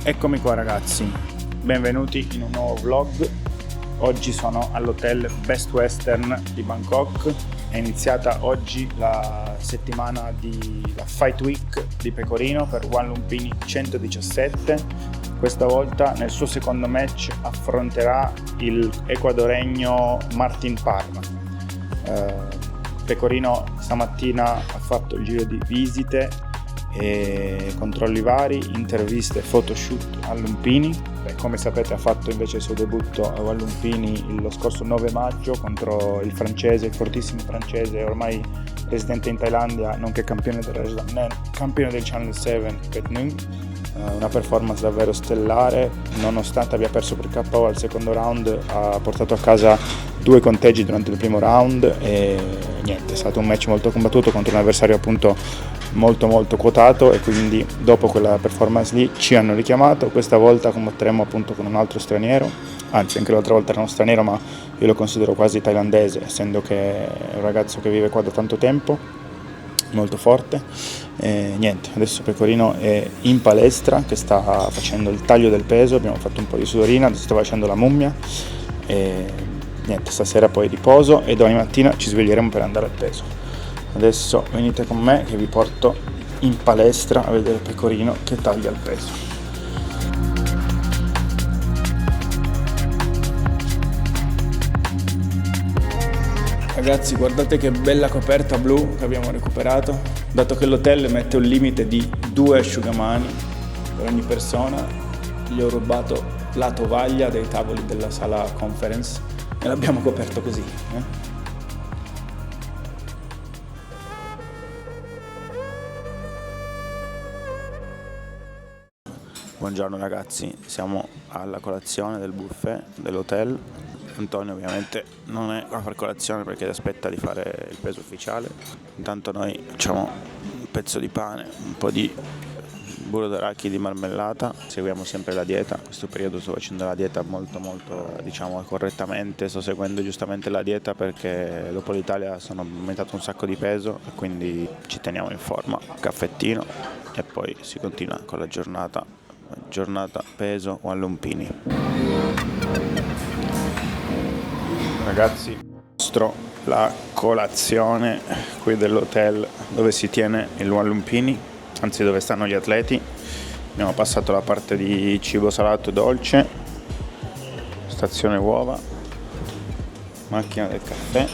Eccomi qua ragazzi, benvenuti in un nuovo vlog. Oggi sono all'hotel Best Western di Bangkok. È iniziata oggi la settimana la Fight Week di Pecorino per One Lumpini 117. Questa volta nel suo secondo match affronterà il ecuadoregno Martin Parma. Pecorino stamattina ha fatto il giro di visite e controlli vari, interviste, photoshoot a Lumpini. Come sapete ha fatto invece il suo debutto a Lumpini lo scorso 9 maggio contro il fortissimo francese, ormai residente in Thailandia, nonché campione del Channel 7 Pet Nung. Una performance davvero stellare, nonostante abbia perso per KO al secondo round, ha portato a casa 2 conteggi durante il primo round e niente, è stato un match molto combattuto contro un avversario appunto molto quotato, e quindi dopo quella performance lì ci hanno richiamato. Questa volta combatteremo appunto con un altro straniero, anzi anche l'altra volta era uno straniero, ma io lo considero quasi thailandese, essendo che è un ragazzo che vive qua da tanto tempo, molto forte. E niente, adesso Pecorino è in palestra che sta facendo il taglio del peso, abbiamo fatto un po' di sudorina, adesso sta facendo la mummia e niente, stasera poi riposo e domani mattina ci sveglieremo per andare al peso. Adesso venite con me che vi porto in palestra a vedere Pecorino che taglia il peso. Ragazzi, guardate che bella coperta blu che abbiamo recuperato. Dato che l'hotel mette un limite di 2 asciugamani per ogni persona, gli ho rubato la tovaglia dei tavoli della sala conference e l'abbiamo coperto così. Buongiorno ragazzi, siamo alla colazione del buffet dell'hotel. Antonio ovviamente non è qua a fare colazione perché aspetta di fare il peso ufficiale. Intanto noi facciamo un pezzo di pane, un po' di burro d'arachidi di marmellata. Seguiamo sempre la dieta, in questo periodo sto facendo la dieta molto diciamo correttamente, sto seguendo giustamente la dieta perché dopo l'Italia sono aumentato un sacco di peso e quindi ci teniamo in forma. Caffettino e poi si continua con la giornata peso One Lumpini. Ragazzi, la colazione qui dell'hotel dove si tiene il One Lumpini, anzi dove stanno gli atleti. Abbiamo passato la parte di cibo salato e dolce, stazione uova, macchina del caffè.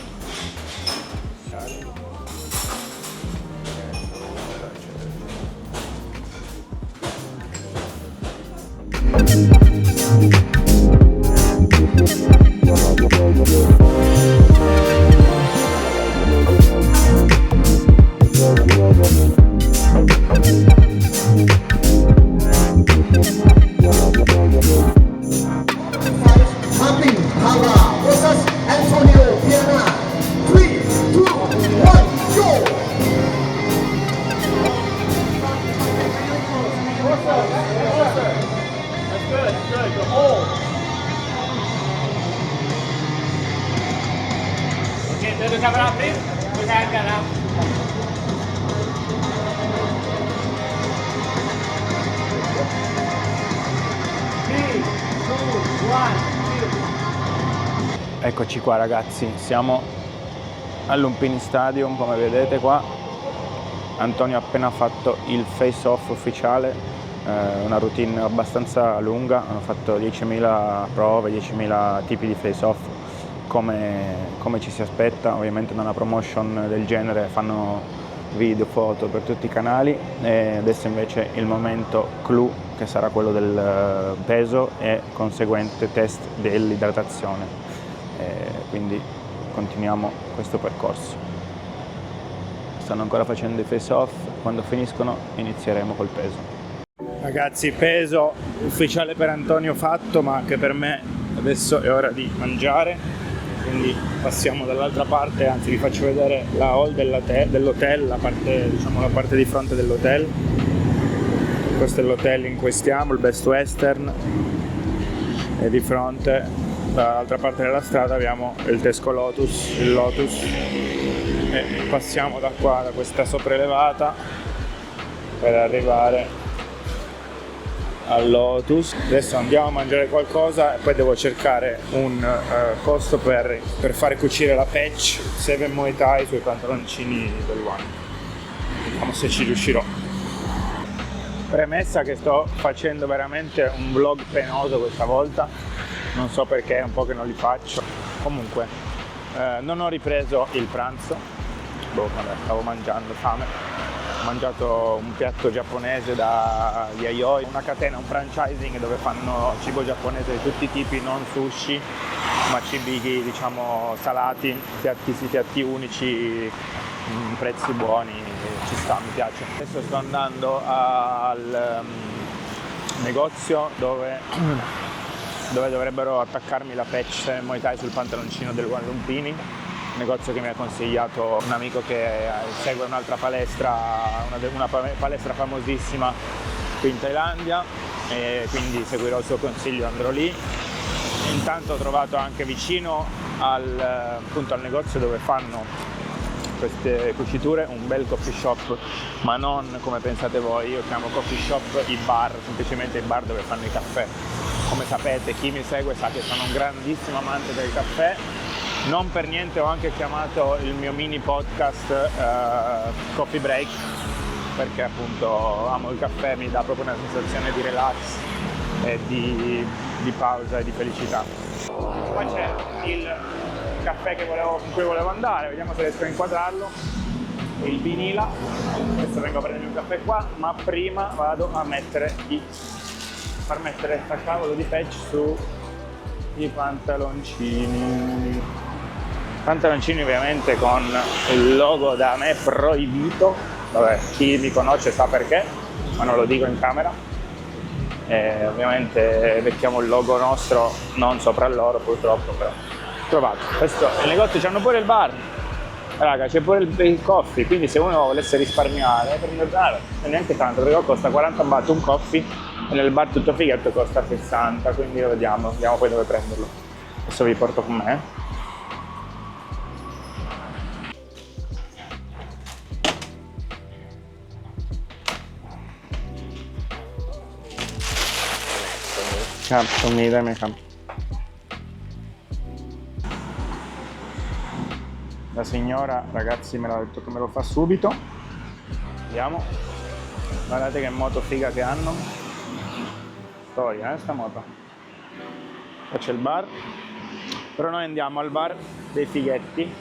Eccoci qua ragazzi, siamo al Lumpini Stadium, come vedete qua. Antonio ha appena fatto il face off ufficiale, una routine abbastanza lunga, hanno fatto 10.000 prove, 10.000 tipi di face off come ci si aspetta. Ovviamente da una promotion del genere fanno video, foto per tutti i canali, e adesso invece il momento clou che sarà quello del peso e conseguente test dell'idratazione. Quindi continuiamo questo percorso. Stanno ancora facendo i face off, quando finiscono inizieremo col peso. Ragazzi, peso ufficiale per Antonio fatto, ma anche per me adesso è ora di mangiare, quindi passiamo dall'altra parte, anzi vi faccio vedere la hall dell'hotel, la parte di fronte dell'hotel. Questo è l'hotel in cui stiamo, il Best Western, e di fronte dall'altra parte della strada abbiamo il Tesco Lotus, il Lotus, e passiamo da qua, da questa sopraelevata, per arrivare al Lotus. Adesso andiamo a mangiare qualcosa e poi devo cercare un posto per fare cucire la patch 7 Muay Thai sui pantaloncini del One. Vediamo se ci riuscirò. Premessa che sto facendo veramente un vlog penoso questa volta, non so perché, è un po' che non li faccio. Comunque non ho ripreso il pranzo, vabbè, stavo mangiando, fame. Ho mangiato un piatto giapponese da Yayoi, una catena, un franchising dove fanno cibo giapponese di tutti i tipi, non sushi, ma cibi diciamo salati, piatti unici, prezzi buoni, ci sta, mi piace. Adesso sto andando al negozio dove dovrebbero attaccarmi la patch Muay Thai sul pantaloncino del One Lumpini, negozio che mi ha consigliato un amico che segue un'altra palestra, una palestra famosissima qui in Thailandia, e quindi seguirò il suo consiglio e andrò lì. Intanto ho trovato anche vicino appunto al negozio dove fanno queste cuciture un bel coffee shop, ma non come pensate voi. Io chiamo coffee shop i bar, semplicemente i bar dove fanno i caffè. Come sapete, chi mi segue sa che sono un grandissimo amante del caffè, non per niente ho anche chiamato il mio mini podcast Coffee Break, perché appunto amo il caffè, mi dà proprio una sensazione di relax e di pausa e di felicità. Qua c'è il caffè con cui volevo andare, vediamo se riesco a inquadrarlo, il vinila. Adesso vengo a prendermi un caffè qua, ma prima vado a far mettere sta cavolo di patch su i pantaloncini ovviamente con il logo da me proibito. Vabbè, chi mi conosce sa perché, ma non lo dico in camera. Ovviamente mettiamo il logo nostro non sopra loro, purtroppo, però trovato. Questo il negozio, c'hanno pure il bar, raga, c'è pure il coffee, quindi se uno volesse risparmiare prendere neanche tanto, perché costa 40 baht un coffee e nel bar tutto fighetto costa 60, quindi lo vediamo poi dove prenderlo. Adesso vi porto con me.ตรงนี้ได้ไหมครับ La signora, ragazzi, me l'ha detto che me lo fa subito. Vediamo. Guardate che moto figa che hanno. Storia, sta moto. Qua c'è il bar. Però noi andiamo al bar dei fighetti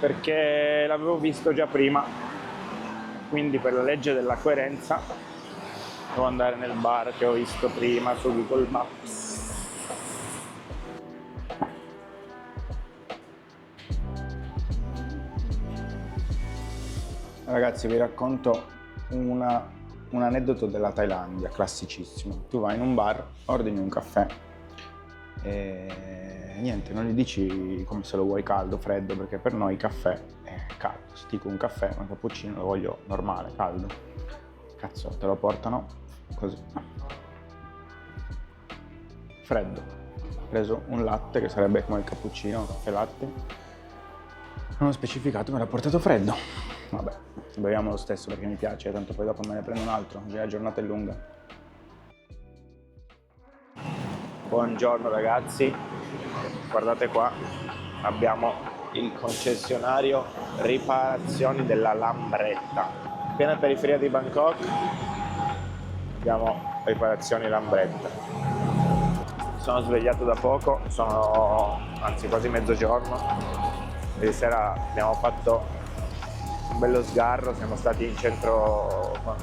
perché l'avevo visto già prima. Quindi per la legge della coerenza devo andare nel bar che ho visto prima su Google Maps. Ragazzi, vi racconto un aneddoto della Thailandia, classicissimo. Tu vai in un bar, ordini un caffè e niente, non gli dici come se lo vuoi caldo, freddo, perché per noi il caffè è caldo. Se dico un caffè, un cappuccino, lo voglio normale, caldo. Cazzo, te lo portano così, freddo. Ho preso un latte che sarebbe come il cappuccino, un caffè latte, non ho specificato, me l'ha portato freddo. Vabbè, beviamo lo stesso perché mi piace, tanto poi dopo me ne prendo un altro, la giornata è lunga. Buongiorno ragazzi, guardate qua, abbiamo il concessionario riparazioni della Lambretta, piena periferia di Bangkok. Abbiamo riparazioni Lambretta. Sono svegliato da poco, anzi quasi mezzogiorno. Ieri sera abbiamo fatto un bello sgarro, siamo stati in centro con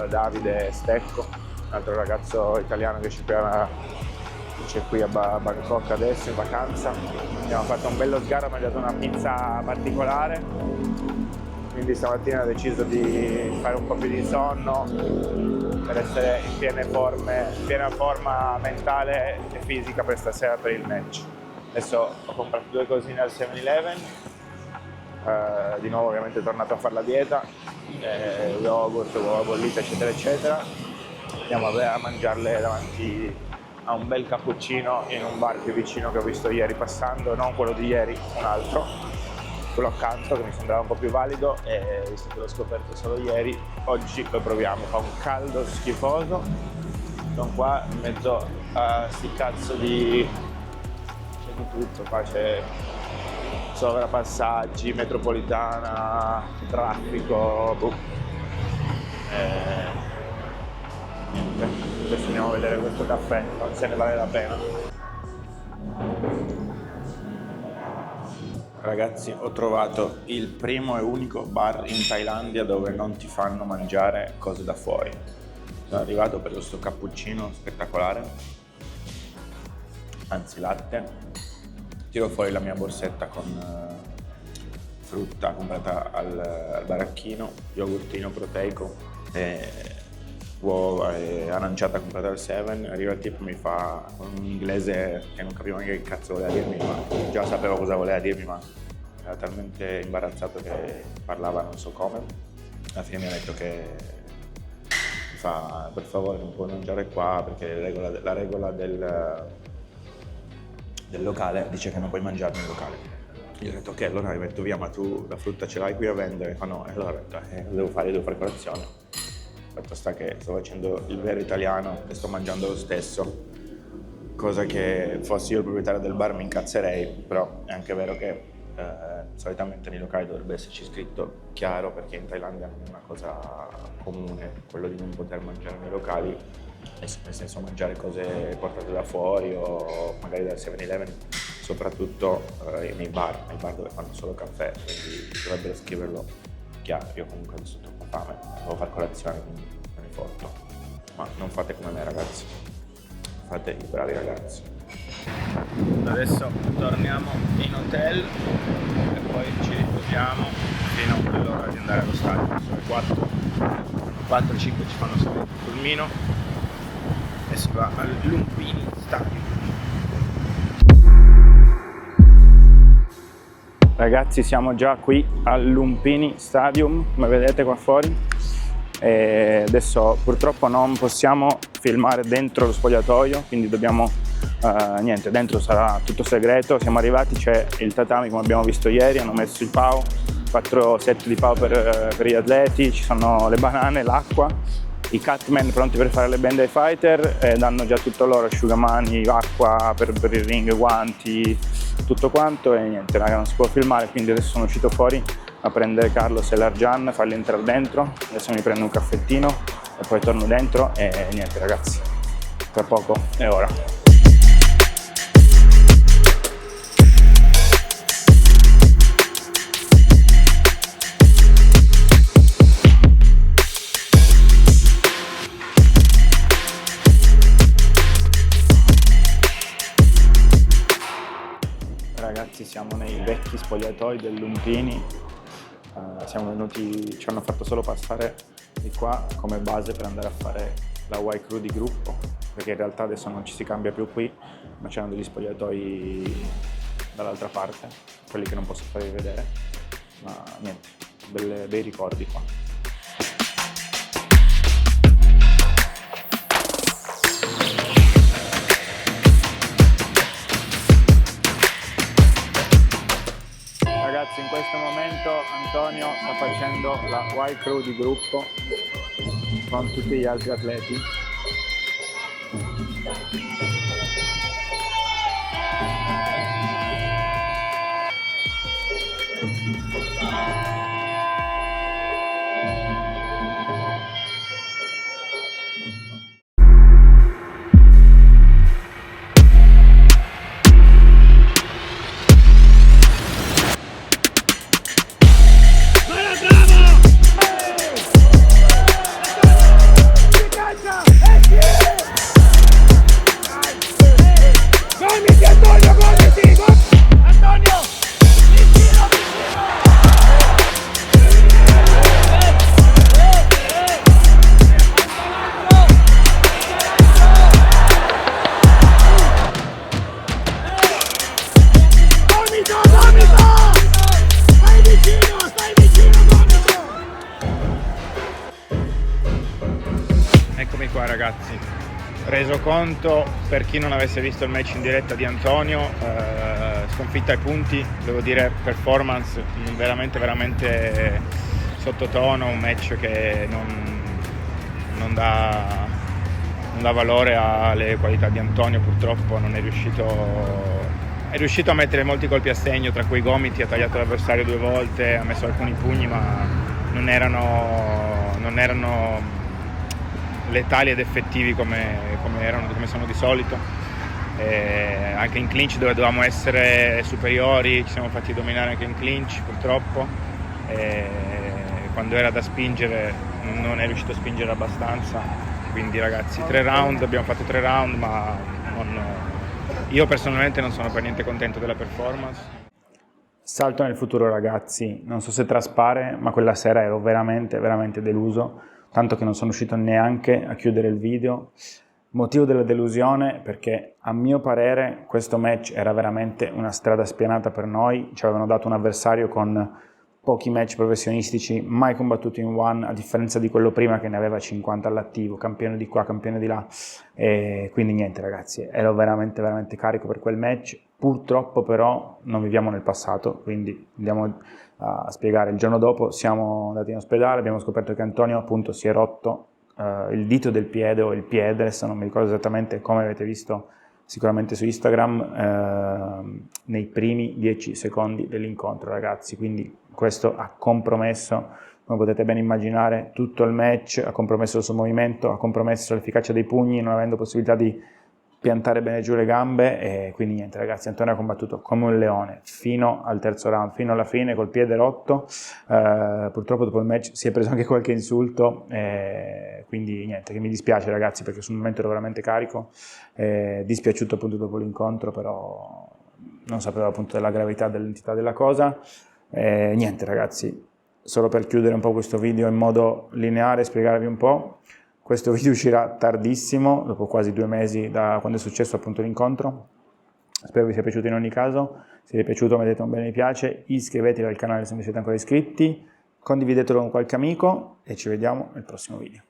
Davide Stecco, un altro ragazzo italiano che c'è qui a Bangkok adesso in vacanza. Abbiamo fatto un bello sgarro, ho mangiato una pizza particolare, quindi stamattina ho deciso di fare un po' più di sonno per essere in piena forma mentale e fisica per stasera per il match. Adesso ho comprato 2 cosine al 7-Eleven, di nuovo ovviamente tornato a fare la dieta, yogurt, uova bollite eccetera eccetera. Andiamo a mangiarle davanti a un bel cappuccino in un bar più vicino che ho visto ieri passando, non quello di ieri, un altro, quello accanto che mi sembrava un po' più valido, e visto che l'ho scoperto solo ieri, oggi lo proviamo. Fa un caldo schifoso, Sono qua in mezzo a sti cazzo c'è di tutto, qua c'è sovrapassaggi, metropolitana, traffico, niente. Adesso andiamo a vedere questo caffè, non se ne vale la pena. Ragazzi, ho trovato il primo e unico bar in Thailandia dove non ti fanno mangiare cose da fuori. Sono arrivato per questo cappuccino spettacolare, anzi latte. Tiro fuori la mia borsetta con frutta comprata al baracchino, yogurtino proteico, uova e aranciata comprata al 7. Arriva il tipo, mi fa con un inglese che non capivo neanche che cazzo voleva dirmi, ma già sapevo cosa voleva dirmi, ma era talmente imbarazzato che parlava non so come. Alla fine mi ha detto che fa, per favore non puoi mangiare qua perché la regola del locale dice che non puoi mangiare nel locale. Io ho detto ok, allora mi metto via, ma tu la frutta ce l'hai qui a vendere? Fa no, e allora ho detto devo fare colazione. Fatto sta che sto facendo il vero italiano e sto mangiando lo stesso, cosa che fossi io il proprietario del bar mi incazzerei, però è anche vero che solitamente nei locali dovrebbe esserci scritto chiaro, perché in Thailandia non è una cosa comune quello di non poter mangiare nei locali, nel senso mangiare cose portate da fuori o magari dal 7-Eleven, soprattutto nei bar dove fanno solo caffè, quindi dovrebbero scriverlo chiaro. Io comunque adesso ho troppa fame, devo fare colazione, quindi me ne foto. Ma non fate come me ragazzi, fate i bravi ragazzi. Adesso torniamo in hotel e poi ci riposiamo fino all'ora di andare allo stadio. Sono le 4-5 ci fanno salire il pulmino e si va al Lumpini Stadium. Ragazzi, siamo già qui al Lumpini Stadium, come vedete qua fuori. E adesso purtroppo non possiamo filmare dentro lo spogliatoio, quindi dobbiamo niente, dentro sarà tutto segreto. Siamo arrivati, c'è il tatami come abbiamo visto ieri, hanno messo il PAO, 4 set di PAO per gli atleti, ci sono le banane, l'acqua, i cutman pronti per fare le band ai fighter, e danno già tutto loro, asciugamani, acqua per il ring, guanti, tutto quanto. E niente raga, non si può filmare, quindi adesso sono uscito fuori a prendere Carlos e l'Arjan, farli entrare dentro. Adesso mi prendo un caffettino e poi torno dentro e niente ragazzi, tra poco è ora. Ragazzi, siamo nei vecchi spogliatoi del Lumpini, siamo venuti, ci hanno fatto solo passare di qua come base per andare a fare la Y Crew di gruppo, perché in realtà adesso non ci si cambia più qui, ma c'erano degli spogliatoi dall'altra parte, quelli che non posso farvi vedere, ma niente, bei ricordi qua. Ragazzi, in questo momento Antonio sta facendo la Y Crew di gruppo con tutti gli altri atleti. Eccomi qua ragazzi, resoconto per chi non avesse visto il match in diretta di Antonio, sconfitta ai punti, devo dire performance veramente sottotono, un match che non dà valore alle qualità di Antonio, purtroppo non è riuscito a mettere molti colpi a segno, tra quei gomiti ha tagliato l'avversario 2 volte, ha messo alcuni pugni ma non erano letali ed effettivi come sono di solito. Anche in clinch, dove dovevamo essere superiori, ci siamo fatti dominare anche in clinch purtroppo. Quando era da spingere non è riuscito a spingere abbastanza, quindi ragazzi abbiamo fatto 3 round, ma io personalmente non sono per niente contento della performance. Salto nel futuro ragazzi, non so se traspare, ma quella sera ero veramente deluso, tanto che non sono riuscito neanche a chiudere il video. Motivo della delusione perché a mio parere questo match era veramente una strada spianata per noi, ci avevano dato un avversario con pochi match professionistici, mai combattuto in one, a differenza di quello prima che ne aveva 50 all'attivo, campione di qua, campione di là, e quindi niente ragazzi, ero veramente carico per quel match. Purtroppo però non viviamo nel passato, quindi andiamo a spiegare. Il giorno dopo siamo andati in ospedale, abbiamo scoperto che Antonio appunto si è rotto il dito del piede o il piede, adesso non mi ricordo esattamente, come avete visto sicuramente su Instagram, nei primi 10 secondi dell'incontro ragazzi, quindi questo ha compromesso, come potete ben immaginare, tutto il match, ha compromesso il suo movimento, ha compromesso l'efficacia dei pugni, non avendo possibilità di piantare bene giù le gambe, e quindi niente ragazzi, Antonio ha combattuto come un leone fino al terzo round, fino alla fine col piede rotto. Purtroppo dopo il match si è preso anche qualche insulto, quindi niente, che mi dispiace ragazzi perché sul momento ero veramente carico, dispiaciuto appunto dopo l'incontro, però non sapevo appunto della gravità, dell'entità della cosa. Niente ragazzi, solo per chiudere un po' questo video in modo lineare, spiegarvi un po'. Questo video uscirà tardissimo, dopo quasi 2 mesi da quando è successo appunto l'incontro. Spero vi sia piaciuto in ogni caso. Se vi è piaciuto mettete un bel mi piace, iscrivetevi al canale se non siete ancora iscritti, condividetelo con qualche amico e ci vediamo nel prossimo video.